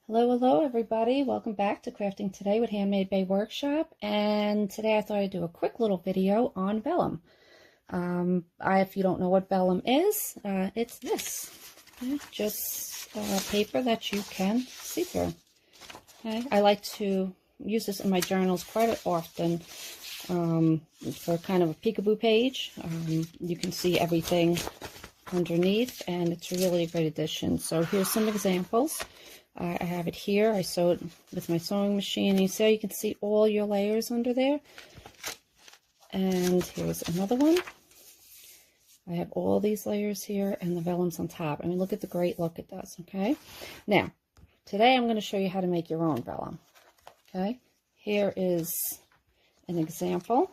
Hello everybody. Welcome back to Crafting Today with Handmade Bay Workshop. And today I thought I'd do a quick little video on vellum. If you don't know what vellum is, it's this. Okay? Just paper that you can see through. Okay? I like to use this in my journals quite often for kind of a peekaboo page. You can see everything underneath, and it's really a great addition. So here's some examples. I have it here. I sewed with my sewing machine. You see, you can see all your layers under there. And here's another one. I have all these layers here and the vellum's on top. I mean, look at the great look it does, okay? Now, today I'm going to show you how to make your own vellum, okay? Here is an example,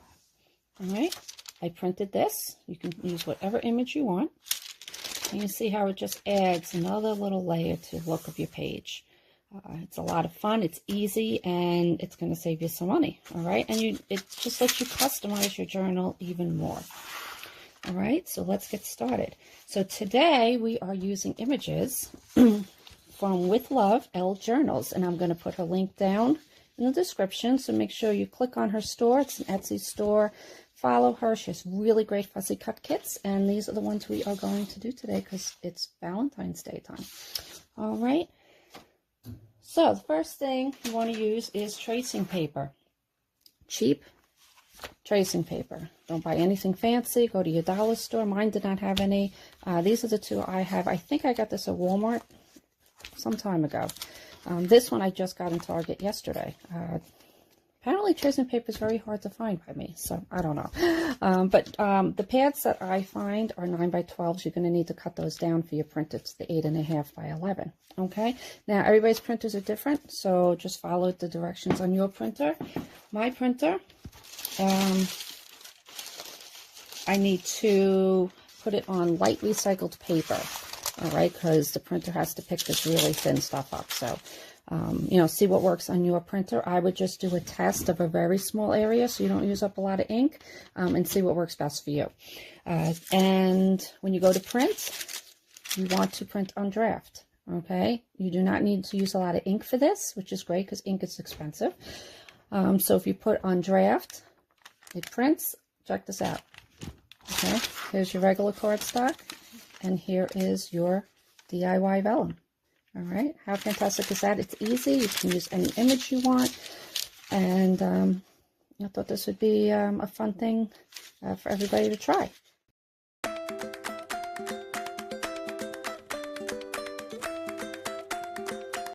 all right? I printed this. You can use whatever image you want. And you see how it just adds another little layer to the look of your page. It's a lot of fun, it's easy, and it's going to save you some money, all right? And it just lets you customize your journal even more. All right, so let's get started. So today we are using images from With Love L Journals, and I'm going to put her link down in the description, so make sure you click on her store. It's an Etsy store. Follow her. She has really great fussy cut kits, and these are the ones we are going to do today because it's Valentine's Day time. All right, so the first thing you want to use is tracing paper. Cheap tracing paper. Don't buy anything fancy. Go to your dollar store. Mine did not have any. These are the two I have. I think I got this at Walmart some time ago. This one I just got in Target yesterday. Apparently tracing paper is very hard to find by me, so I don't know. The pads that I find are 9 by 12s. You're going to need to cut those down for your print. It's the 8.5 by 11. Okay. Now everybody's printers are different, so just follow the directions on your printer. My printer, I need to put it on light recycled paper. All right, because the printer has to pick this really thin stuff up. So, see what works on your printer. I would just do a test of a very small area so you don't use up a lot of ink, and see what works best for you. And when you go to print, you want to print on draft, okay? You do not need to use a lot of ink for this, which is great because ink is expensive. So if you put on draft, it prints. Check this out, okay? Here's your regular cardstock, and here is your DIY vellum. All right, how fantastic is that? It's easy. You can use any image you want, and I thought this would be a fun thing for everybody to try.